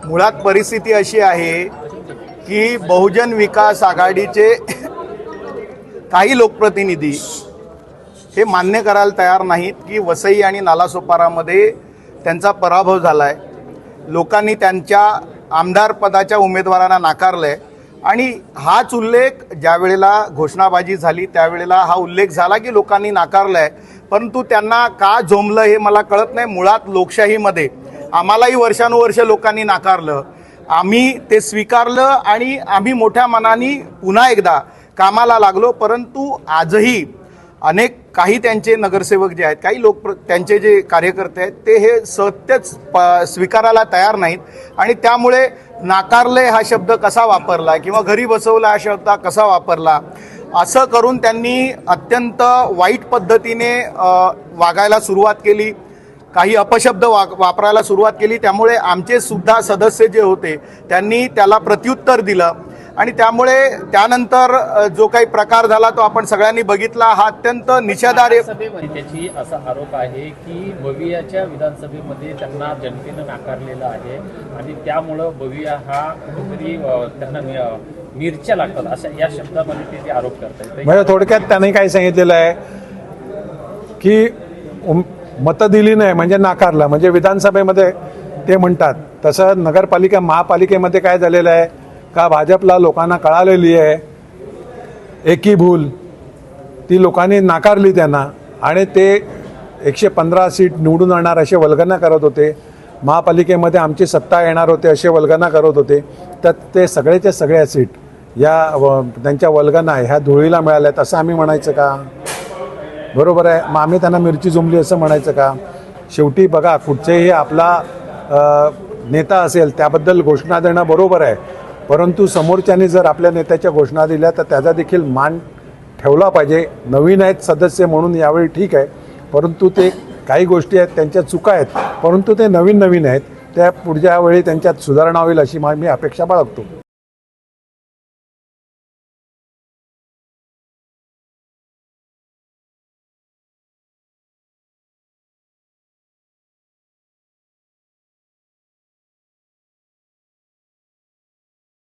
मुळात परिस्थिती अशी आहे की बहुजन विकास आघाडीचे काही लोकप्रतिनिधी हे मान्य करायला तयार नाहीत की वसई आणि नालासोपारामध्ये त्यांचा पराभव झाला आहे. लोकांनी त्यांच्या आमदार पदाच्या उमेदवारांना नाकारलं आहे आणि हाच उल्लेख ज्या वेळेला घोषणाबाजी झाली त्यावेळेला हा उल्लेख झाला की लोकांनी नाकारलं आहे. परंतु त्यांना का झोंबलं हे मला कळत नाही. मुळात लोकशाहीमध्ये आम्हालाही वर्षानुवर्ष लोकांनी नाकारलं, आम्ही ते स्वीकारलं आणि आम्ही मोठ्या मनाने पुन्हा एकदा कामाला लागलो. परंतु आजही काही त्यांचे नगरसेवक जे आहेत, काही त्यांचे जे कार्यकर्ते आहेत ते हे सत्यच स्वीकारायला तयार नाहीत आणि त्यामुळे नाकारले हा शब्द कसा वापरला किंवा घरी बसवला हा शब्द कसा वापरला असं करून त्यांनी अत्यंत वाईट पद्धतीने वागायला सुरुवात केली, काही अपशब्द वापरायला सुरुवात केली. त्यामुळे आमचे सुद्धा सदस्य जे होते त्यांनी त्याला प्रत्युत्तर दिलं आणि त्यामुळे त्यानंतर जो काही प्रकार झाला तो आपण सगळ्यांनी बघितला. हा अत्यंत निषेधार्ह त्याची असा आरोप आहे की बवियाच्या विधानसभेमध्ये त्यांना जनतेनं नाकारलेलं आहे आणि त्यामुळं बविया हा कुठेतरी त्यांना मिरच्या लागतात अशा या शब्दामध्ये ते आरोप करतात. म्हणजे थोडक्यात त्यांनी काय सांगितलेलं आहे की मतं दिली नाही म्हणजे नाकारला, म्हणजे विधानसभेमध्ये ते म्हणतात तसं नगरपालिका महापालिकेमध्ये काय झालेलं आहे का भाजपला लोकांना कळालेली आहे एकी भूल, ती लोकांनी नाकारली त्यांना आणि ते 115 सीट निवडून आणणार असे वल्गना करत होते. महापालिकेमध्ये आमची सत्ता येणार होते असे वल्गना करत होते. तर ते सगळ्याच्या सगळ्या सीट या त्यांच्या वल्गना ह्या धुळीला मिळाल्यात असं आम्ही म्हणायचं का? बरोबर आहे. मग आम्ही त्यांना मिरची जुंबली असं म्हणायचं का? शेवटी बघा, कुठचेही आपला नेता असेल त्याबद्दल घोषणा देणं बरोबर आहे, परंतु समोरच्यानी जर आपल्या नेत्याच्या घोषणा दिल्या तर त्याचा देखील मान ठेवला पाहिजे. नवीन आहेत सदस्य म्हणून यावेळी ठीक आहे, परंतु ते काही गोष्टी आहेत त्यांच्या चुका आहेत, परंतु ते नवीन आहेत, त्या पुढच्या वेळी त्यांच्यात सुधारणा होईल अशी मी अपेक्षा बाळगतो.